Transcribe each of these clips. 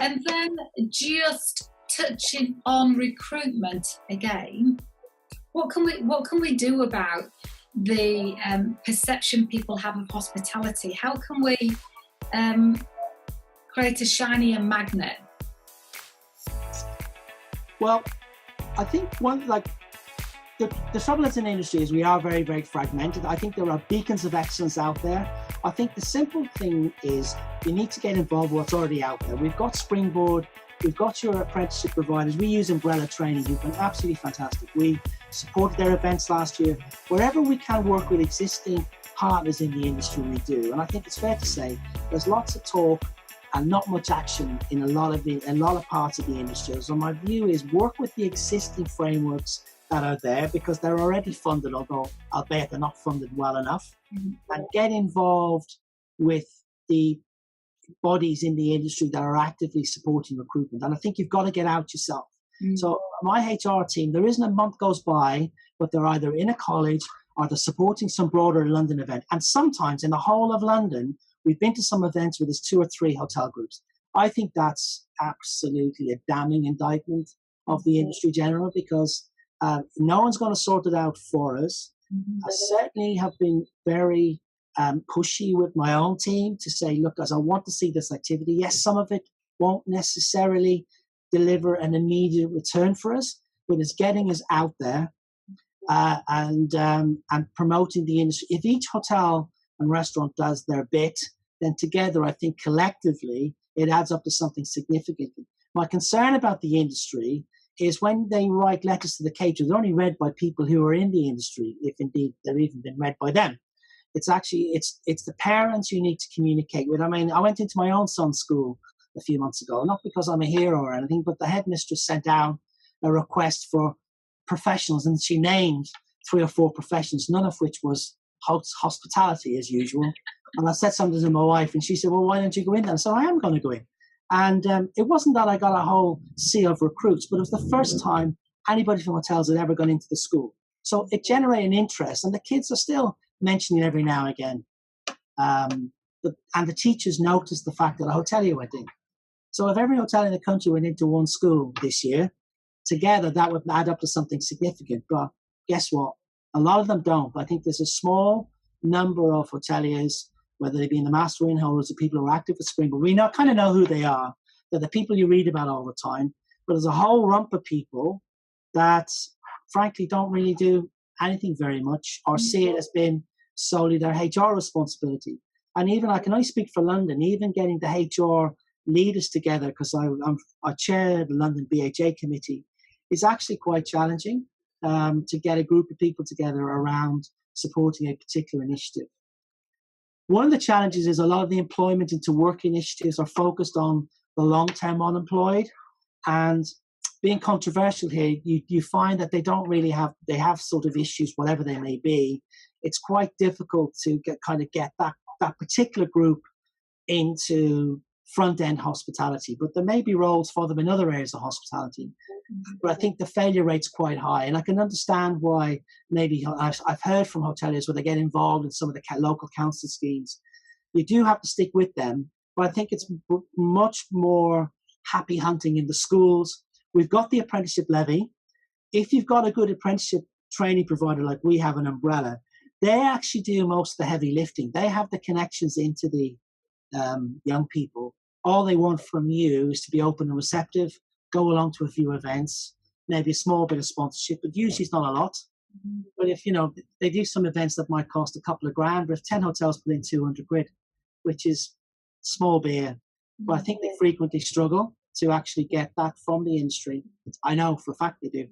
And then just touching on recruitment again, what can we do about the perception people have of hospitality? How can we create a shinier magnet? Well, I think the trouble is in the industry is we are very, very fragmented. I think there are beacons of excellence out there. I think the simple thing is you need to get involved with what's already out there. We've got Springboard, we've got your apprenticeship providers, we use Umbrella Training, who've been absolutely fantastic. We supported their events last year. Wherever we can work with existing partners in the industry, we do. And I think it's fair to say there's lots of talk and not much action in a lot of parts of the industry. So my view is work with the existing frameworks that are there because they're already funded, although albeit they're not funded well enough, and get involved with the bodies in the industry that are actively supporting recruitment. And I think you've got to get out yourself. So my HR team, there isn't a month goes by, but they're either in a college or they're supporting some broader London event. And sometimes in the whole of London, we've been to some events where there's 2 or 3 hotel groups. I think that's absolutely a damning indictment of the industry general because no one's going to sort it out for us. I certainly have been very pushy with my own team to say, look, as I want to see this activity, yes, some of it won't necessarily deliver an immediate return for us, but it's getting us out there and promoting the industry. If each hotel and restaurant does their bit, then together, I think collectively, it adds up to something significant. My concern about the industry is when they write letters to the caterers, they're only read by people who are in the industry, if indeed they've even been read by them. It's actually, it's the parents you need to communicate with. I mean, I went into my own son's school a few months ago, not because I'm a hero or anything, but the headmistress sent down a request for professionals, and she named 3 or 4 professions, none of which was hospitality as usual. And I said something to my wife, and she said, well, why don't you go in then? So I am going to go in. And it wasn't that I got a whole sea of recruits, but it was the first time anybody from hotels had ever gone into the school. So it generated an interest, and the kids are still mentioning every now and again. And the teachers noticed the fact that a hotelier went in. So if every hotel in the country went into one school this year, together that would add up to something significant. But guess what? A lot of them don't. I think there's a small number of hoteliers, whether they be in the master inn holders or people who are active with Springboard. We kind of know who they are. They're the people you read about all the time. But there's a whole rump of people that, frankly, don't really do anything very much or see it as being solely their HR responsibility. And even, I can only speak for London, even getting the HR leaders together, because I chair the London BHA committee, is actually quite challenging to get a group of people together around supporting a particular initiative. One of the challenges is a lot of the employment into work initiatives are focused on the long-term unemployed, and being controversial here, you find that they don't really have, they have sort of issues, whatever they may be. It's quite difficult to get that particular group into front-end hospitality, but there may be roles for them in other areas of hospitality. But I think the failure rate's quite high, and I can understand why. Maybe I've heard from hoteliers where they get involved in some of the local council schemes. You do have to stick with them, but I think it's much more happy hunting in the schools. We've got the apprenticeship levy. If you've got a good apprenticeship training provider like we have an Umbrella, they actually do most of the heavy lifting. They have the connections into the young people. All they want from you is to be open and receptive, go along to a few events, maybe a small bit of sponsorship, but usually it's not a lot. But if, they do some events that might cost a couple of grand, but if 10 hotels put in 200 quid, which is small beer, but I think they frequently struggle to actually get that from the industry. I know for a fact they do.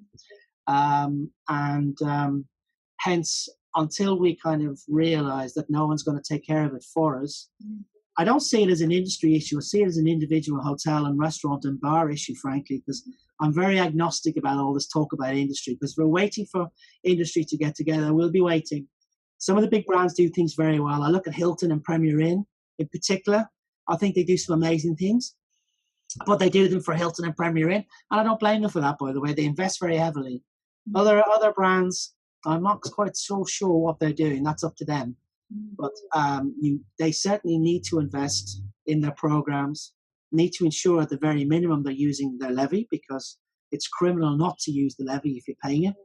Hence, until we kind of realize that no one's going to take care of it for us, I don't see it as an industry issue. I see it as an individual hotel and restaurant and bar issue, frankly, because I'm very agnostic about all this talk about industry, because we're waiting for industry to get together. We'll be waiting. Some of the big brands do things very well. I look at Hilton and Premier Inn in particular. I think they do some amazing things, but they do them for Hilton and Premier Inn, and I don't blame them for that, by the way. They invest very heavily. Other brands, I'm not quite so sure what they're doing. That's up to them. But they certainly need to invest in their programs. need to ensure at the very minimum they're using their levy, because it's criminal not to use the levy if you're paying it.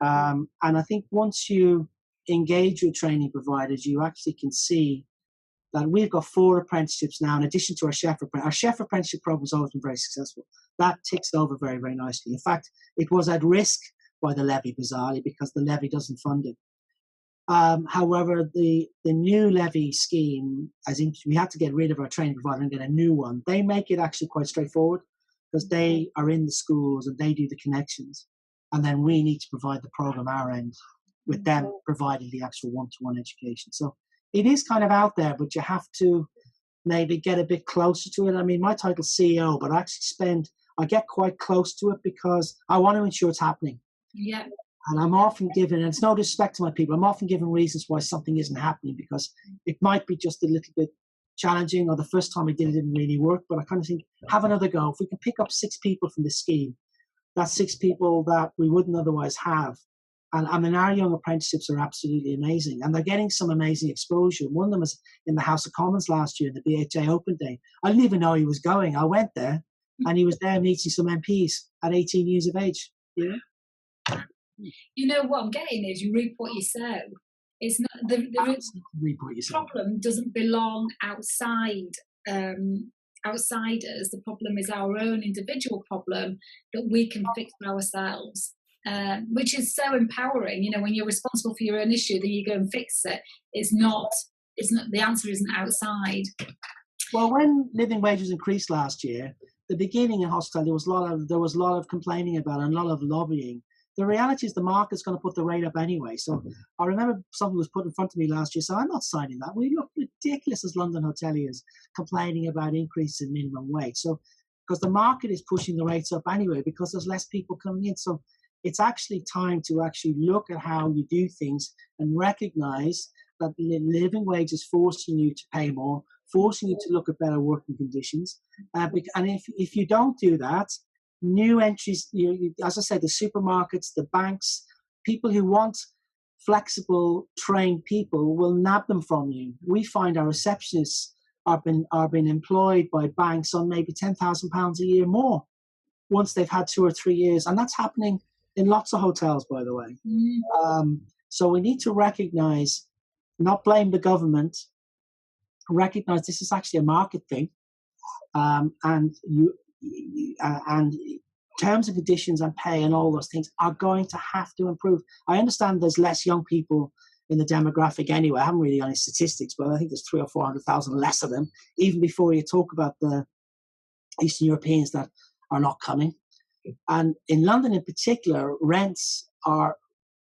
And I think once you engage with training providers, you actually can see that we've got 4 apprenticeships now in addition to our chef apprenticeship. Our chef apprenticeship program has always been very successful. That ticks over very, very nicely. In fact, it was at risk by the levy, bizarrely, because the levy doesn't fund it. However, the new levy scheme, as in we had to get rid of our training provider and get a new one, they make it actually quite straightforward, because they are in the schools and they do the connections. And then we need to provide the program our end, with them providing the actual one-to-one education. So it is kind of out there, but you have to maybe get a bit closer to it. I mean, my title's CEO, but I get quite close to it because I want to ensure it's happening. Yeah. And I'm often given, and it's no disrespect to my people, I'm often given reasons why something isn't happening, because it might be just a little bit challenging, or the first time I did it didn't really work. But I kind of think, have another go. If we can pick up 6 people from this scheme, that's 6 people that we wouldn't otherwise have. And I mean, our young apprenticeships are absolutely amazing, and they're getting some amazing exposure. One of them was in the House of Commons last year, the BHA Open Day. I didn't even know he was going. I went there, and he was there meeting some MPs at 18 years of age. You know? You know what I'm getting is you reap what you sow. It's not the problem doesn't belong outside outsiders. The problem is our own individual problem that we can fix ourselves, which is so empowering. You know, when you're responsible for your own issue, then you go and fix it. It's not. The answer isn't outside. Well, when living wages increased last year, the beginning in hospitality there was a lot of complaining about it and a lot of lobbying. The reality is the market's going to put the rate up anyway. So I remember something was put in front of me last year, so I'm not signing that. We look ridiculous as London hoteliers complaining about increase in minimum wage. So because the market is pushing the rates up anyway, because there's less people coming in. So it's actually time to actually look at how you do things and recognize that living wage is forcing you to pay more, forcing you to look at better working conditions. And if you don't do that, new entries, as I said, the supermarkets, the banks, people who want flexible, trained people will nab them from you. We find our receptionists are being employed by banks on maybe £10,000 a year more once they've had 2 or 3 years. And that's happening in lots of hotels, by the way. So we need to recognize, not blame the government, recognize this is actually a market thing. And terms and conditions and pay and all those things are going to have to improve. I understand there's less young people in the demographic anyway. I haven't really got any statistics, but I think there's 300,000 or 400,000 less of them, even before you talk about the Eastern Europeans that are not coming. And in London in particular, rents are,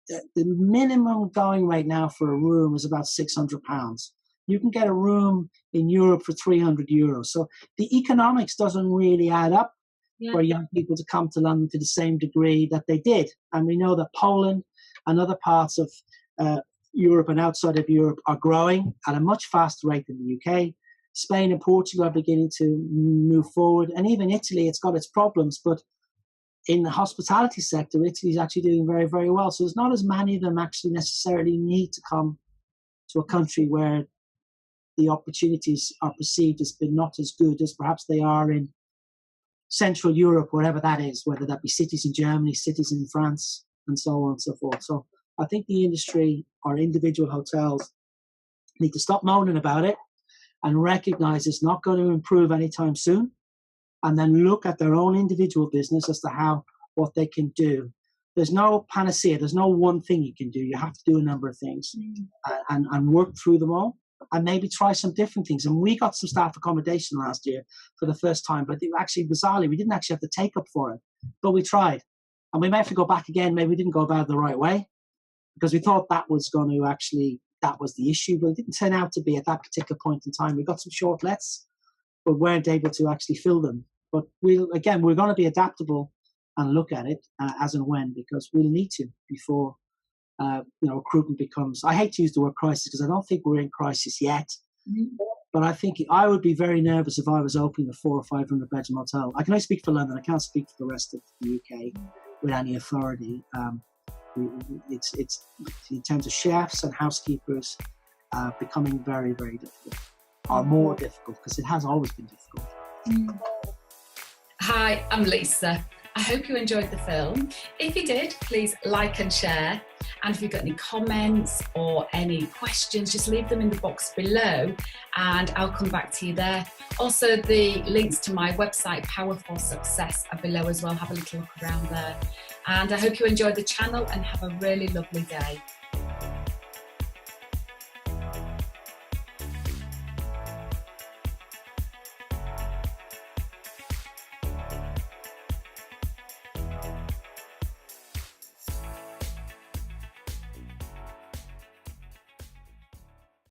the minimum going right now for a room is about £600. You can get a room in Europe for €300. So the economics doesn't really add up for young people to come to London to the same degree that they did. And we know that Poland and other parts of Europe and outside of Europe are growing at a much faster rate than the UK. Spain and Portugal are beginning to move forward. And even Italy, it's got its problems. But in the hospitality sector, Italy is actually doing very, very well. So there's not as many of them actually necessarily need to come to a country where the opportunities are perceived as being not as good as perhaps they are in Central Europe, wherever that is, whether that be cities in Germany, cities in France, and so on and so forth. So I think the industry or individual hotels need to stop moaning about it and recognize it's not going to improve anytime soon, and then look at their own individual business as to what they can do. There's no panacea. There's no one thing you can do. You have to do a number of things and work through them all and maybe try some different things. And we got some staff accommodation last year for the first time, but actually, bizarrely, we didn't actually have to take up for it, but we tried. And we may have to go back again. Maybe we didn't go about it the right way because we thought that was going to actually, that was the issue, but it didn't turn out to be at that particular point in time. We got some short lets, but weren't able to actually fill them. But we're going to be adaptable and look at it as and when, because we'll need to before recruitment becomes. I hate to use the word crisis because I don't think we're in crisis yet. But I think I would be very nervous if I was opening a 400 or 500 bedroom hotel. I can only speak for London. I can't speak for the rest of the UK with any authority. It's in terms of chefs and housekeepers becoming very, very difficult, or more difficult, because it has always been difficult. Hi, I'm Lisa. I hope you enjoyed the film. If you did, please like and share. And if you've got any comments or any questions, just leave them in the box below and I'll come back to you there. Also, the links to my website, Power for Success, are below as well. Have a little look around there. And I hope you enjoyed the channel and have a really lovely day.